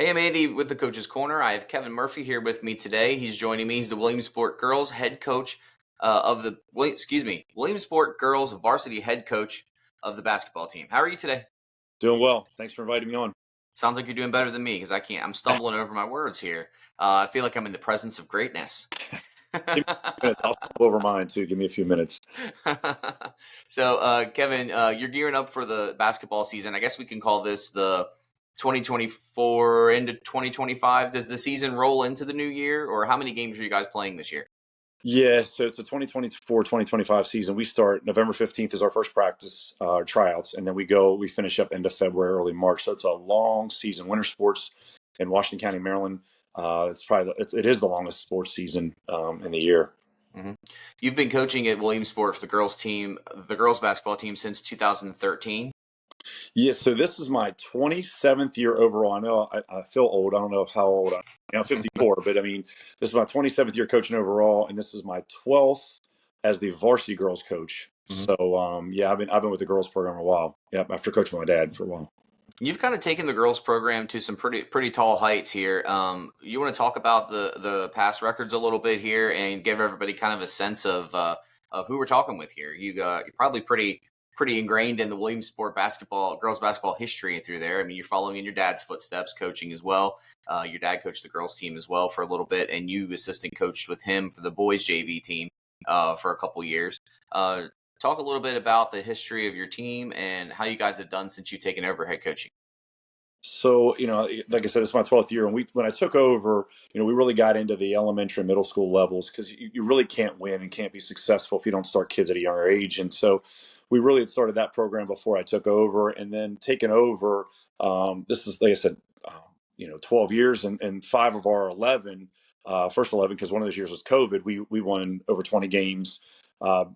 Hey, I'm Andy with the Coach's Corner. I have Kevin Murphy here with me today. He's joining me. He's the Williamsport girls head coach Williamsport girls varsity head coach of the basketball team. How are you today? Doing well. Thanks for inviting me on. Sounds like you're doing better than me because I can't. I'm stumbling over my words here. I feel like I'm in the presence of greatness. Give me a few minutes. I'll step over mine too. Give me a few minutes. Kevin, you're gearing up for the basketball season. I guess we can call this the 2024 into 2025. Does the season roll into the new year, or how many games are you guys playing this year? Yeah, so it's a 2024-2025 season. We start November 15th is our first practice, tryouts, and then we finish up end of February, early March. So it's a long season. Winter sports in Washington County, Maryland. It is the longest sports season in the year. hmm You've been coaching at Williamsport for the girls team, the girls basketball team, since 2013. Yeah, so this is my 27th year overall. I know I feel old. I don't know how old I am. I'm 54, but I mean, this is my 27th year coaching overall, and this is my 12th as the varsity girls coach. Mhm. So yeah, I've been with the girls program a while. Yep, after coaching my dad for a while. You've kind of taken the girls program to some pretty tall heights here. You want to talk about the past records a little bit here and give everybody kind of a sense of who we're talking with here. You're probably pretty ingrained in the Williamsport girls basketball history through there. I mean, you're following in your dad's footsteps, coaching as well. Your dad coached the girls team as well for a little bit, and you assistant coached with him for the boys JV team for a couple years. Uh, Talk a little bit about the history of your team and how you guys have done since you've taken over head coaching. So, like I said, it's my 12th year. And when I took over, we really got into the elementary and middle school levels because you really can't win and can't be successful if you don't start kids at a younger age. And so we really had started that program before I took over, and then taken over. This is, like I said, 12 years, and five of our 11, first 11, because one of those years was COVID, we won over 20 games,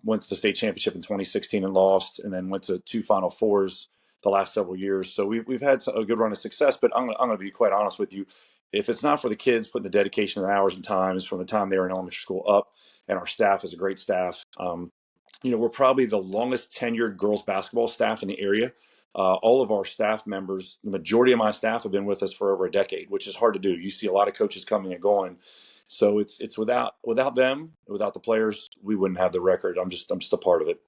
went to the state championship in 2016 and lost, and then went to two Final Fours the last several years. So we've had a good run of success, but I'm going to be quite honest with you. If it's not for the kids putting the dedication and hours and times from the time they were in elementary school up, and our staff is a great staff, we're probably the longest tenured girls basketball staff in the area. All of our staff members, the majority of my staff have been with us for over a decade, which is hard to do. You see a lot of coaches coming and going. So it's without them, without the players, we wouldn't have the record. I'm just a part of it.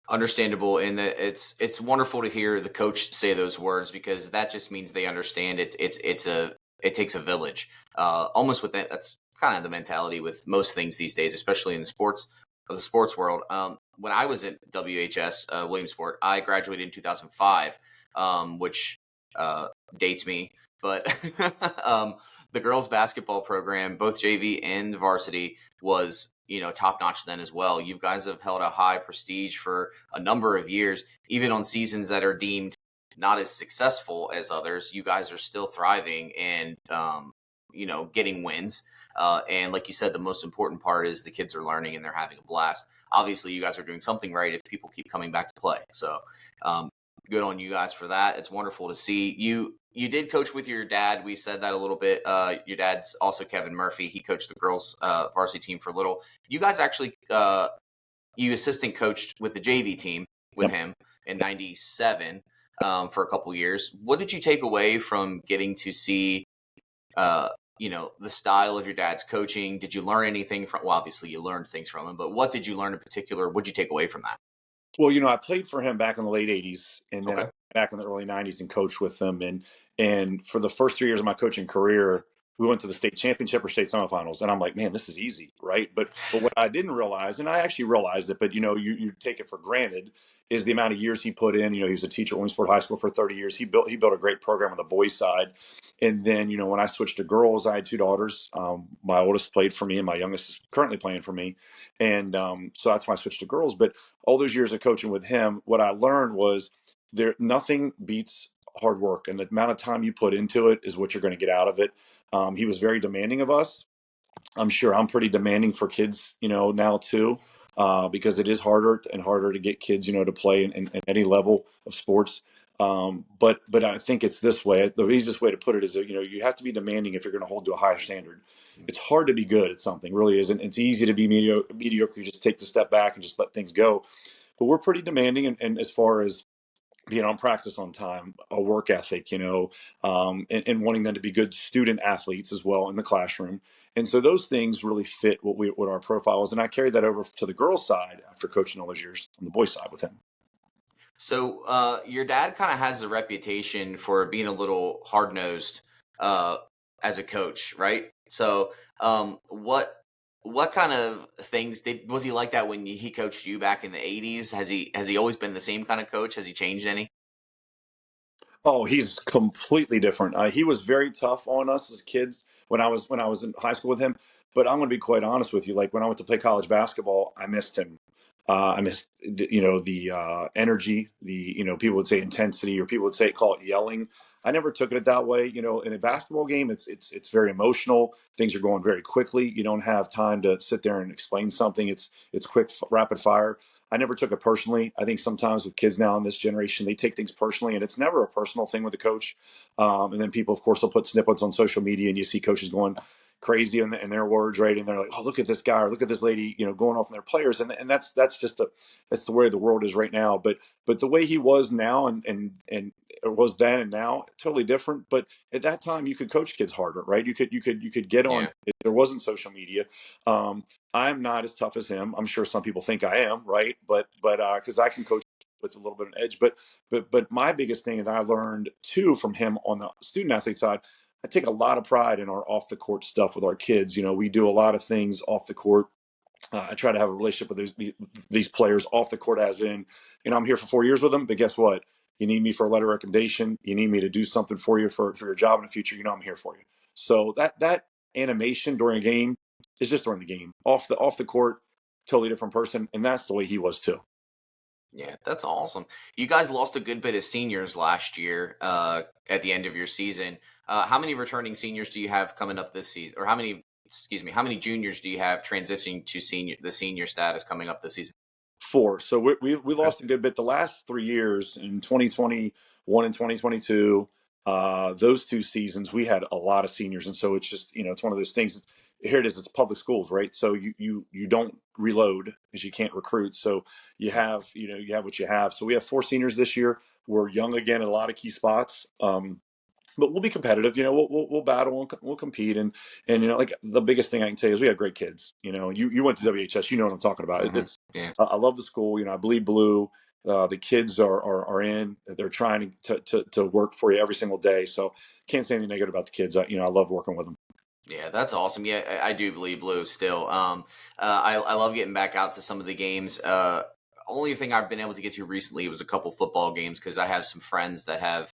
Understandable, and that it's wonderful to hear the coach say those words because that just means they understand it takes a village. Almost with that, that's kind of the mentality with most things these days, especially in the sports world. When I was at WHS Williamsport, I graduated in 2005, which dates me, but the girls basketball program, both JV and varsity, was top notch then as well. You guys have held a high prestige for a number of years, even on seasons that are deemed not as successful as others. You guys are still thriving and getting wins. And like you said, the most important part is the kids are learning and they're having a blast. Obviously, you guys are doing something right if people keep coming back to play. So um, good on you guys for that. It's wonderful to see you. You did coach with your dad. We said that a little bit. Your dad's also Kevin Murphy. He coached the girls varsity team for a little. You guys actually, you assistant coached with the JV team with Yep. him in '97 for a couple years. What did you take away from getting to see, the style of your dad's coaching? Did you learn anything from? Well, obviously you learned things from him, but what did you learn in particular? What did you take away from that? Well, I played for him back in the late '80s, and then I Okay. went back in the early '90s and coached with him. And for the first 3 years of my coaching career, we went to the state championship or state semifinals, and I'm like, man, this is easy, right? But what I didn't realize, and I actually realized it, but you take it for granted, is the amount of years he put in. He was a teacher at Williamsport High School for 30 years. He built a great program on the boys' side, and then when I switched to girls, I had two daughters. My oldest played for me, and my youngest is currently playing for me, and so that's why I switched to girls. But all those years of coaching with him, what I learned was there nothing beats hard work, and the amount of time you put into it is what you're going to get out of it. He was very demanding of us. I'm sure I'm pretty demanding for kids, now too, because it is harder and harder to get kids, to play in any level of sports. But I think it's this way. The easiest way to put it is that, you have to be demanding if you're going to hold to a higher standard. It's hard to be good at something, really isn't. It's easy to be mediocre. You just take the step back and just let things go. But we're pretty demanding, and as far as being on practice on time, a work ethic, and wanting them to be good student athletes as well in the classroom. And so those things really fit what our profile is. And I carried that over to the girls' side after coaching all those years on the boys' side with him. So your dad kind of has a reputation for being a little hard nosed uh, as a coach, right? So what kind of things was he like that when he coached you back in the '80s? Has he always been the same kind of coach? Has he changed any? Oh, he's completely different. He was very tough on us as kids when I was in high school with him. But I'm going to be quite honest with you. Like when I went to play college basketball, I missed him. I missed the energy, people would say intensity, or people would say call it yelling. I never took it that way. In a basketball game, it's very emotional. Things are going very quickly. You don't have time to sit there and explain something. It's quick, rapid fire. I never took it personally. I think sometimes with kids now in this generation, they take things personally, and it's never a personal thing with the coach. And then people, of course, will put snippets on social media, and you see coaches going crazy in their words, right? And they're like, "Oh, look at this guy, or look at this lady," going off on their players, and that's the way the world is right now. But the way he was now, and it was then and now, totally different. But at that time, you could coach kids harder, right? You could get on. Yeah, There wasn't social media. Um, I'm not as tough as him. I'm sure some people think I am, right? But because I can coach with a little bit of an edge. But my biggest thing that I learned too from him on the student athlete side, I take a lot of pride in our off the court stuff with our kids. We do a lot of things off the court. I try to have a relationship with these players off the court, as in, I'm here for 4 years with them, but guess what? You need me for a letter of recommendation. You need me to do something for you for your job in the future. I'm here for you. So that animation during a game is just during the game. Off the court, totally different person, and that's the way he was too. yeah, that's awesome. You guys lost a good bit of seniors last year at the end of your season. How many returning seniors do you have coming up this season, or how many? Excuse me, how many juniors do you have transitioning to the senior status coming up this season? Four. So we lost a good bit the last 3 years in 2021 and 2022. Those 2 seasons, we had a lot of seniors, and so it's just it's one of those things. Here it is. It's public schools, right? So you don't reload because you can't recruit. So you have what you have. So we have 4 seniors this year. We're young again in a lot of key spots. But we'll be competitive. We'll battle. We'll compete. And like the biggest thing I can tell you is we have great kids. You went to WHS. You know what I'm talking about. Hmm. It's Yeah. I love the school. I bleed blue. The kids are in. They're trying to work for you every single day. So can't say anything negative about the kids. I love working with them. Yeah, that's awesome. Yeah, I do bleed blue still. I love getting back out to some of the games. Only thing I've been able to get to recently was a couple football games because I have some friends that have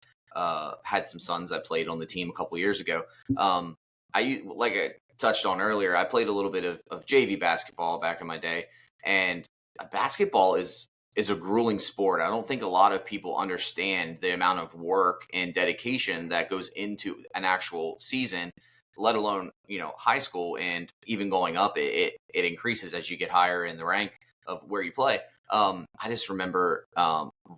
had some sons that played on the team a couple years ago. Like I touched on earlier, I played a little bit of JV basketball back in my day, and basketball is a grueling sport. I don't think a lot of people understand the amount of work and dedication that goes into an actual season, let alone high school, and even going up it increases as you get higher in the rank of where you play. I just remember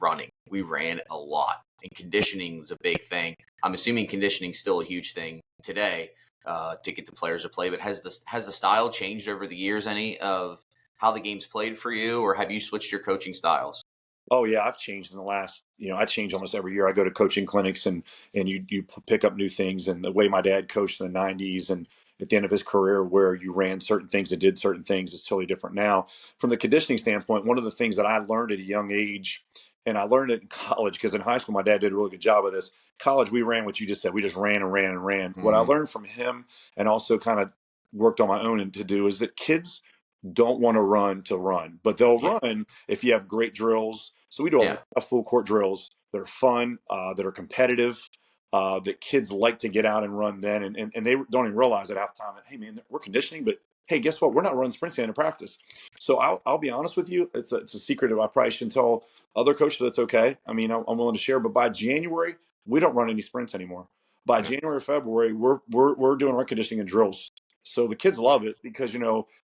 running. We ran a lot, and conditioning was a big thing. I'm assuming conditioning's still a huge thing today to get the players to play. But has the style changed over the years? Any of how the game's played for you, or have you switched your coaching styles? Oh yeah, I've changed in the last. I change almost every year. I go to coaching clinics, and you pick up new things. And the way my dad coached in the '90s, and at the end of his career, where you ran certain things and did certain things, is totally different now. From the conditioning standpoint, one of the things that I learned at a young age, and I learned it in college because in high school my dad did a really good job of this. College, we ran what you just said. We just ran and ran and ran. What I Hmm. learned from him, and also kind of worked on my own and to do, is that kids don't want to run to run, but they'll Yeah, run if you have great drills. So we do a lot yeah, of full court drills that are fun, that are competitive, that kids like to get out and run then. And they don't even realize at halftime that, hey, man, we're conditioning, but hey, guess what? We're not running sprints in practice. So I'll be honest with you. It's a secret that I probably shouldn't tell other coaches. That's okay. I mean, I'm willing to share, but by January, we don't run any sprints anymore. By yeah. January, February, we're doing run conditioning and drills. So the kids love it because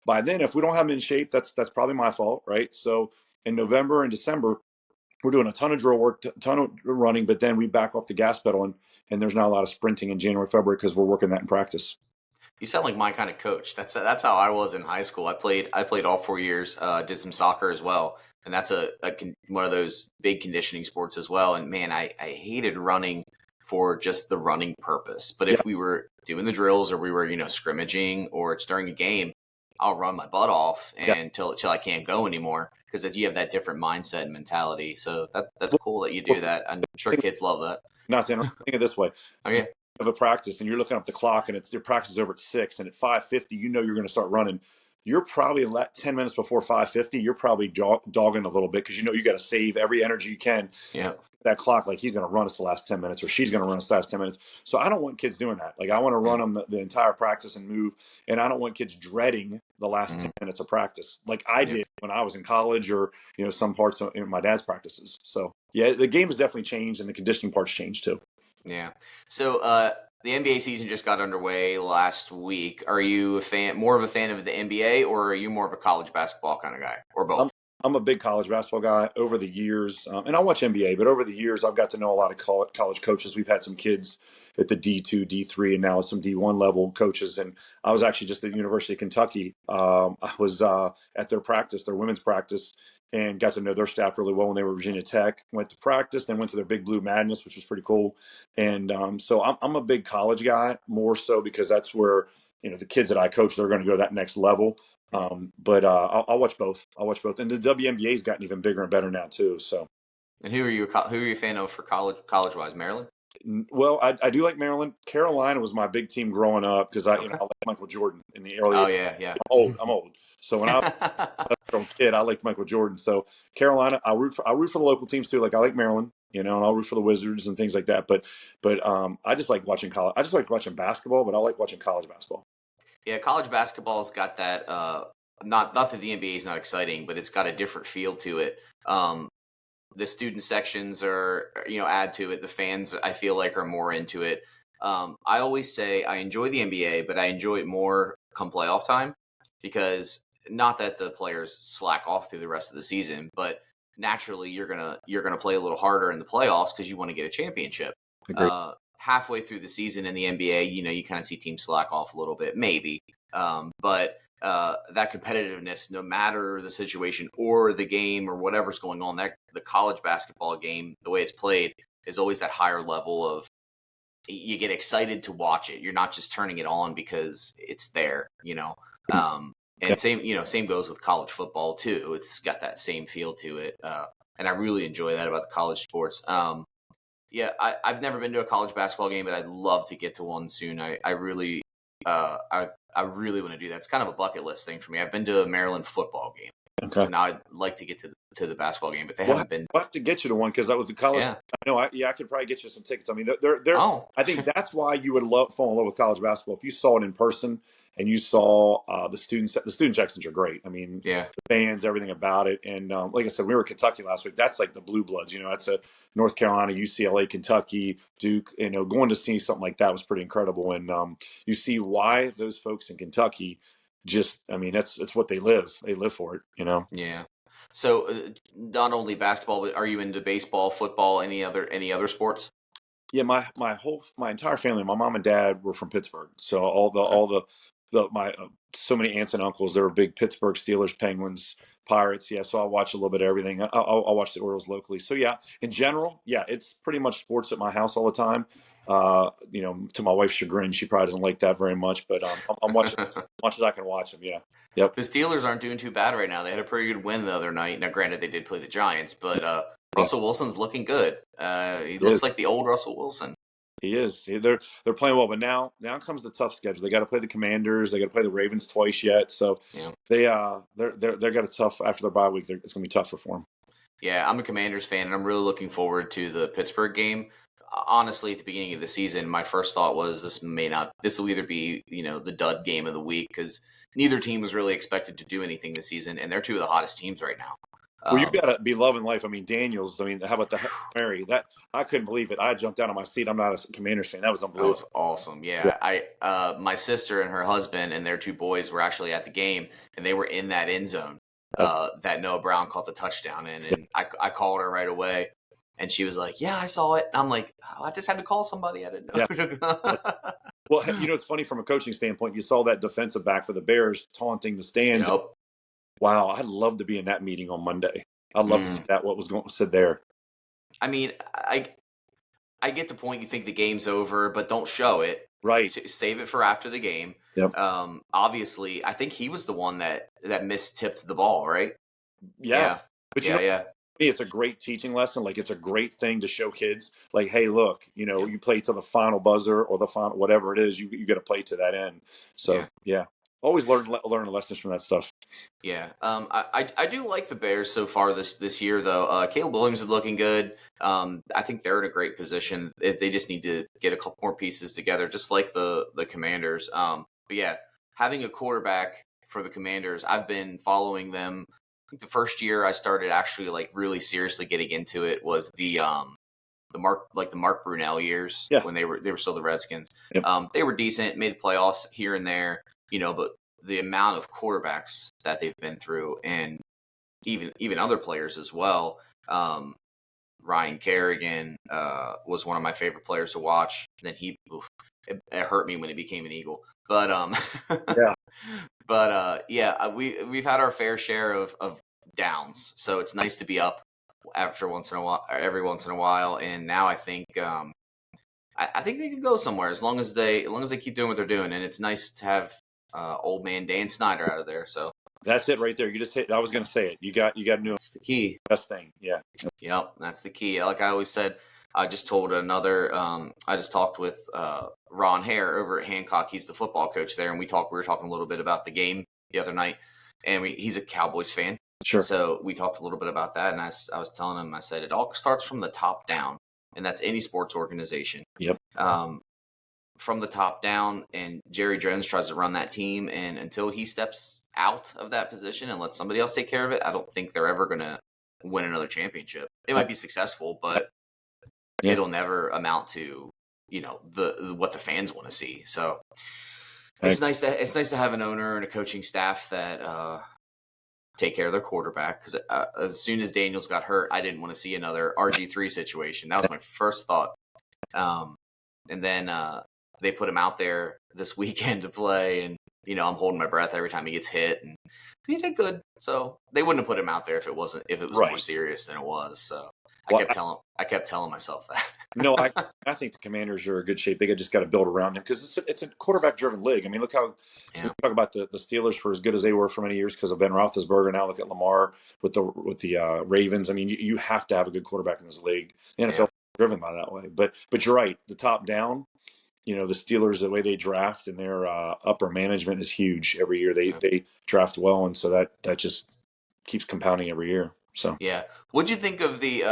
by then, if we don't have them in shape, that's probably my fault, right? So in November and December, we're doing a ton of drill work, a ton of running, but then we back off the gas pedal, and there's not a lot of sprinting in January, February because we're working that in practice. You sound like my kind of coach. That's how I was in high school. I played all 4 years. Did some soccer as well. and that's one of those big conditioning sports as well. And man, I hated running for just the running purpose. But Yeah. if we were doing the drills, or we were scrimmaging, or it's during a game, I'll run my butt off Yeah. until I can't go anymore, because you have that different mindset and mentality. So that's Well, cool that you do that. I'm sure think, kids love that. not to interrupt, think of it this way. Oh yeah. Of a practice and you're looking up the clock and it's your practice is over at 6, and at 5:50 you're going to start running. You're probably 10 minutes before 5:50, you're probably dogging a little bit, because you got to save every energy you can. Yeah. That clock, like, he's going to run us the last 10 minutes, or she's going to run us the last 10 minutes. So I don't want kids doing that. Like, I want to run them the entire practice and move, and I don't want kids dreading the last 10 minutes of practice like I did when I was in college, or some parts of my dad's practices. So yeah, the game has definitely changed, and the conditioning part's changed too. Yeah. So the NBA season just got underway last week. Are you more of a fan of the NBA, or are you more of a college basketball kind of guy, or both? I'm a big college basketball guy over the years, and I watch NBA, but over the years, I've got to know a lot of college coaches. We've had some kids at the D2, D3, and now some D1 level coaches. And I was actually just at the University of Kentucky. I was at their practice, their women's practice, and got to know their staff really well when they were Virginia Tech. Went to practice, then went to their Big Blue Madness, which was pretty cool. And so I'm a big college guy, more so because that's where the kids that I coach, they're going to go that next level. But I'll watch both. And the WNBA's gotten even bigger and better now too. So. And who are you a fan of for college wise? Maryland? Well, I do like Maryland. Carolina was my big team growing up, because I like Michael Jordan in the early. Oh yeah. I'm old. So when I was a kid, I liked Michael Jordan. So Carolina, I root for the local teams too. Like, I like Maryland, and I'll root for the Wizards and things like that. But I just like watching college. I just like watching basketball, but I like watching college basketball. Yeah, college basketball's got that. Not that the NBA is not exciting, but it's got a different feel to it. The student sections are, add to it. The fans, I feel like, are more into it. I always say I enjoy the NBA, but I enjoy it more come playoff time, because not that the players slack off through the rest of the season, but naturally you're gonna play a little harder in the playoffs because you want to get a championship. Halfway through the season in the NBA, you kind of see teams slack off a little bit, maybe. But that competitiveness, no matter the situation or the game or whatever's going on, that the college basketball game, the way it's played, is always that higher level of, you get excited to watch it. You're not just turning it on because it's there, and same goes with college football too. It's got that same feel to it. And I really enjoy that about the college sports. Yeah, I've never been to a college basketball game, but I'd love to get to one soon. I really want to do that. It's kind of a bucket list thing for me. I've been to a Maryland football game, so now I'd like to get to the basketball game, but they haven't been. We'll have to get you to one, because that was the college. Yeah. I know. I could probably get you some tickets. I mean, they're. I think that's why you would fall in love with college basketball if you saw it in person, and you saw the student sections are great. I mean, yeah, the fans, everything about it. And like I said, we were in Kentucky last week. That's like the blue bloods. That's a North Carolina, UCLA, Kentucky, Duke. Going to see something like that was pretty incredible. And you see why those folks in Kentucky it's what they live. They live for it. Yeah. So not only basketball, but are you into baseball, football, any other sports? Yeah, my entire family, my mom and dad were from Pittsburgh. So my so many aunts and uncles, they were big Pittsburgh Steelers, Penguins, Pirates. Yeah, so I watch a little bit of everything. I'll watch the Orioles locally. So yeah, in general, yeah, it's pretty much sports at my house all the time. To my wife's chagrin, she probably doesn't like that very much, but I'm watching as much as I can watch them. Yeah. Yep. The Steelers aren't doing too bad right now. They had a pretty good win the other night. Now, granted, they did play the Giants, but Russell Wilson's looking good. He looks like the old Russell Wilson. He is. They're playing well, but now comes the tough schedule. They got to play the Commanders. They got to play the Ravens twice yet. So they're got a tough after their bye week. It's going to be tougher for them. Yeah, I'm a Commanders fan, and I'm really looking forward to the Pittsburgh game. Honestly, at the beginning of the season, my first thought was this will either be the dud game of the week, because neither team was really expected to do anything this season, and they're two of the hottest teams right now. Well, you got to be loving life. I mean, Daniels. I mean, how about the Mary? That I couldn't believe it. I jumped out of my seat. I'm not a Commanders fan. That was unbelievable. That was awesome. Yeah. My sister and her husband and their two boys were actually at the game, and they were in that end zone that Noah Brown caught the touchdown in, and I called her right away, and she was like, "Yeah, I saw it." And I'm like, oh, "I just had to call somebody. I didn't know." Yeah. Well, it's funny from a coaching standpoint. You saw that defensive back for the Bears taunting the stands. Yep. Wow, I'd love to be in that meeting on Monday. I'd love to see that. What was going said there? I mean, I get the point. You think the game's over, but don't show it. Right. Save it for after the game. Yep. Obviously, I think he was the one that mistipped the ball, right? Yeah. But yeah. Me, it's a great teaching lesson. Like, it's a great thing to show kids, like, hey, look, you play to the final buzzer or the final, whatever it is, you got to play to that end. So always learn lessons from that stuff. Yeah. I do like the Bears so far this year, though. Caleb Williams is looking good. I think they're in a great position. They just need to get a couple more pieces together, just like the Commanders. But yeah, having a quarterback for the Commanders, I've been following them. I think the first year I started actually like really seriously getting into it was the Mark Brunell years when they were still the Redskins. Yep. They were decent, made the playoffs here and there, but the amount of quarterbacks that they've been through, and even other players as well. Ryan Kerrigan was one of my favorite players to watch. Then it hurt me when he became an Eagle, but we've had our fair share of downs, so it's nice to be up every once in a while. And now I think I think they could go somewhere as long as they keep doing what they're doing. And it's nice to have old man Dan Snyder out of there. So that's it right there. You just hit. I was going to say it. You got to know. That's the key. Best thing. Yeah. Yep, that's the key. Like I always said, I just talked with Ron Hare over at Hancock. He's the football coach there, and we were talking a little bit about the game the other night, and he's a Cowboys fan. Sure. So we talked a little bit about that, and I was telling him, I said, it all starts from the top down, and that's any sports organization. Yep. From the top down, and Jerry Jones tries to run that team, and until he steps out of that position and lets somebody else take care of it, I don't think they're ever going to win another championship. It might be successful, but it'll never amount to what the fans want to see. So it's nice to have an owner and a coaching staff that take care of their quarterback, because as soon as Daniels got hurt, I didn't want to see another RG3 situation. That was my first thought. And then they put him out there this weekend to play, and I'm holding my breath every time he gets hit, and he did good. So they wouldn't have put him out there if it was more serious than it was. So I kept telling myself that. No, I think the Commanders are in good shape. They just got to build around him, because it's a quarterback-driven league. I mean, look how we talk about the Steelers for as good as they were for many years because of Ben Roethlisberger. Now look at Lamar with the Ravens. I mean, you have to have a good quarterback in this league. The NFL is driven by that way. But you're right. The top down, the Steelers, the way they draft and their upper management is huge every year. They draft well, and so that just keeps compounding every year. So what'd you think of the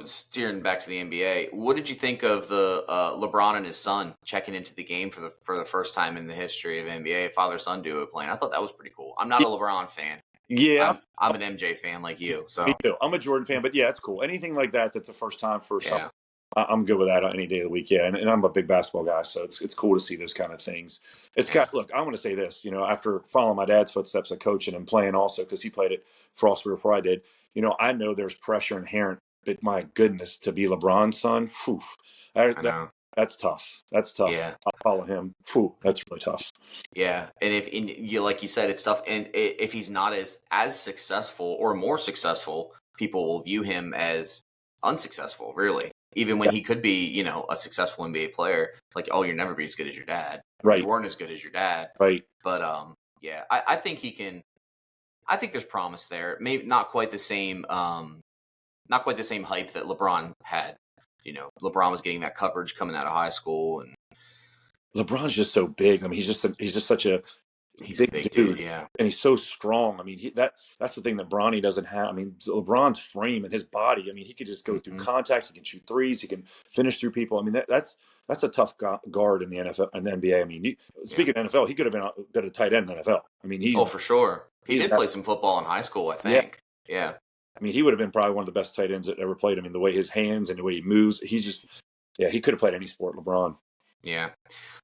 steering back to the NBA? What did you think of the LeBron and his son checking into the game for the first time in the history of NBA, father-son duo playing? I thought that was pretty cool. I'm not a LeBron fan. Yeah, I'm an MJ fan like you. So me too. I'm a Jordan fan, but yeah, it's cool. Anything like that's a first time for something. I'm good with that any day of the week. Yeah, and I'm a big basketball guy, so it's cool to see those kind of things. Look, I want to say this. After following my dad's footsteps of coaching and playing also, because he played at Frostburg before I did. I know there's pressure inherent, but my goodness, to be LeBron's son, that's tough. That's tough. Yeah. I'll follow him. That's really tough. Yeah, and like you said, it's tough. And if he's not as successful or more successful, people will view him as unsuccessful, really. Even when he could be, a successful NBA player, like, oh, you'll never be as good as your dad. Right. You weren't as good as your dad. Right. But I think he can. I think there's promise there. Maybe not quite the same hype that LeBron had. LeBron was getting that coverage coming out of high school, and LeBron's just so big. I mean, he's just such a big dude, yeah. And he's so strong. I mean, that's the thing that Bronny doesn't have. I mean, LeBron's frame and his body. I mean, he could just go through contact. He can shoot threes. He can finish through people. I mean, that's a tough guard in the NFL and the NBA. I mean, speaking of NFL, he could have been a tight end in the NFL. I mean, for sure. He did play some football in high school, I think. Yeah. I mean, he would have been probably one of the best tight ends that ever played. I mean, the way his hands and the way he moves, he could have played any sport, LeBron. Yeah.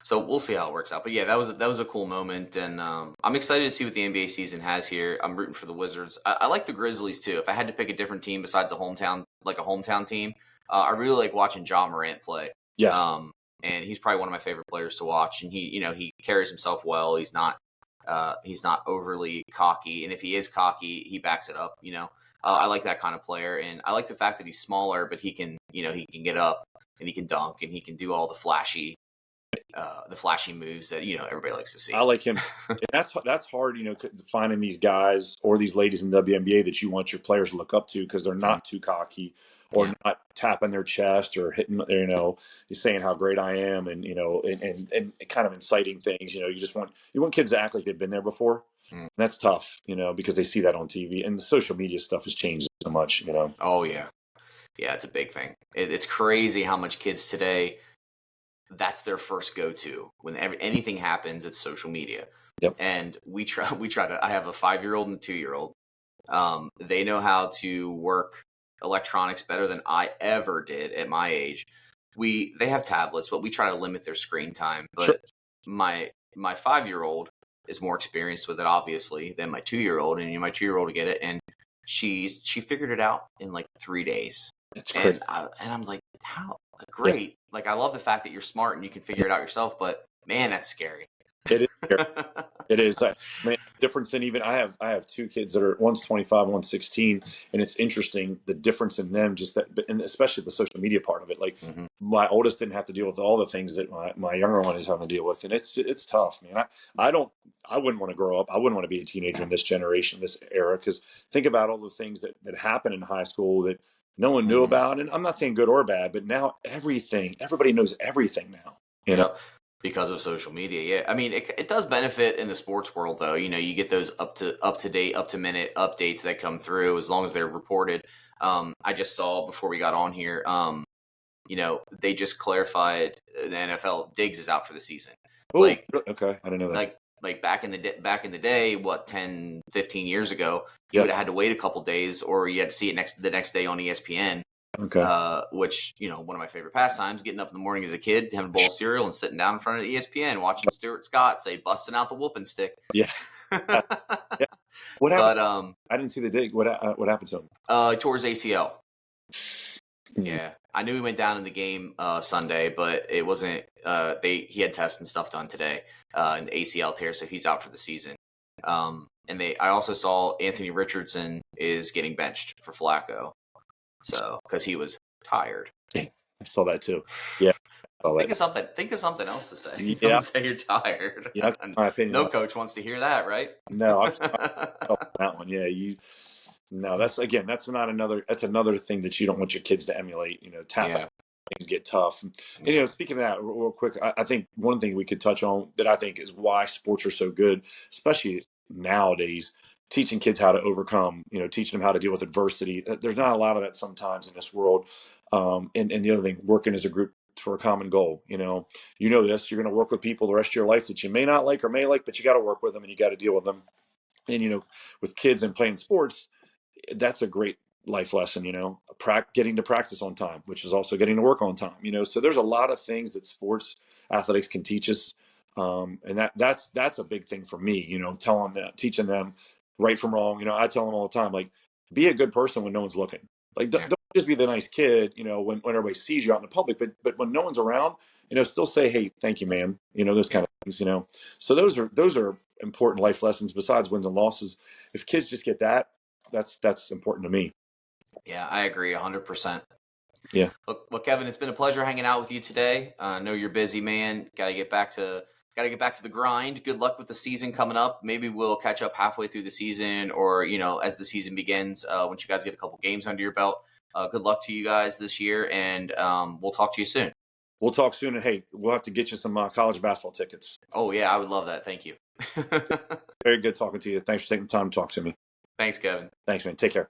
So we'll see how it works out. But yeah, that was a cool moment. And I'm excited to see what the NBA season has here. I'm rooting for the Wizards. I like the Grizzlies too. If I had to pick a different team besides a hometown team, I really like watching Ja Morant play. Yes. And he's probably one of my favorite players to watch. And he carries himself well. He's not overly cocky. And if he is cocky, he backs it up, I like that kind of player, and I like the fact that he's smaller, but he can, he can get up and he can dunk and he can do all the flashy moves that everybody likes to I see. like him. And that's hard, finding these guys or these ladies in the WNBA that you want your players to look up to because they're Mhm. not too cocky or Yeah. not tapping their chest or hitting, saying how great I am and kind of inciting things. You want kids to act like they've been there before. Mm. And that's tough, because they see that on TV and the social media stuff has changed so much. Oh yeah, yeah, it's a big thing. It's crazy how much kids today, that's their first go-to when anything happens. It's social media, Yep. and we try. We try to. I have a 5-year-old and a 2-year-old. They know how to work electronics better than I ever did at my age. They have tablets, but we try to limit their screen time. Sure. But my 5-year-old is more experienced with it, obviously, than my 2-year-old, and my 2-year-old to get it, and she figured it out in like 3 days. It's crazy. And I'm like, how Yeah. great! Like, I love the fact that you're smart and you can figure it out yourself. But man, that's scary. It is scary. It is. Difference in even I have two kids that are one's 25, one's 16, and it's interesting the difference in them. Just that, and especially the social media part of it. Like Mhm. my oldest didn't have to deal with all the things that my younger one is having to deal with, and it's tough, man. I wouldn't want to grow up. I wouldn't want to be a teenager in this generation, this era, because think about all the things that happened in high school that no one knew Mhm. about, and I'm not saying good or bad, but now everybody knows everything now. Yep. Because of social media. Yeah. I mean, it does benefit in the sports world though. You get those up to date, up to minute updates that come through as long as they're reported. I just saw before we got on here, they just clarified the NFL Diggs is out for the season. Oh, Like okay, I didn't know that. like back in the day, what, 10, 15 years ago, you Yep. would have had to wait a couple days, or you had to see it the next day on ESPN. Okay. Which, one of my favorite pastimes, getting up in the morning as a kid, having a bowl of cereal and sitting down in front of ESPN, watching Stuart Scott say, busting out the whooping stick. Yeah. Yeah. What happened? But I didn't see the dig. What happened to him? tore his ACL. Hmm. Yeah. I knew he went down in the game Sunday, but it wasn't he had tests and stuff done today, an ACL tear, so he's out for the season. And I also saw Anthony Richardson is getting benched for Flacco. So, because he was tired. I saw that too. Yeah. Think of something else to say. Yeah. Don't say you're tired. Yeah, my opinion. No coach wants to hear that, right? No, I've that one. Yeah, No, that's another thing that you don't want your kids to emulate. Tap out, things get tough. And, speaking of that, real quick, I think one thing we could touch on that I think is why sports are so good, especially nowadays, teaching kids how to overcome. Teaching them how to deal with adversity. There's not a lot of that sometimes in this world. And the other thing, working as a group for a common goal. This. You're going to work with people the rest of your life that you may not like or may like, but you got to work with them and you got to deal with them. And with kids and playing sports, that's a great life lesson. Getting to practice on time, which is also getting to work on time. So there's a lot of things that sports athletics can teach us, and that's a big thing for me. Teaching them right from wrong. I tell them all the time, like, be a good person when no one's looking. Like, don't just be the nice kid, when everybody sees you out in the public, but when no one's around, still say, hey, thank you, man. Those kind of things. So those are important life lessons besides wins and losses. If kids just get that, that's important to me. Yeah, I agree 100%. Yeah. Well, Kevin, it's been a pleasure hanging out with you today. I know you're busy, man. Got to get back to the grind. Good luck with the season coming up. Maybe we'll catch up halfway through the season, or as the season begins, once you guys get a couple games under your belt. Good luck to you guys this year, and we'll talk to you soon. We'll talk soon, and hey, we'll have to get you some college basketball tickets. Oh yeah, I would love that. Thank you. Very good talking to you. Thanks for taking the time to talk to me. Thanks, Kevin. Thanks, man. Take care.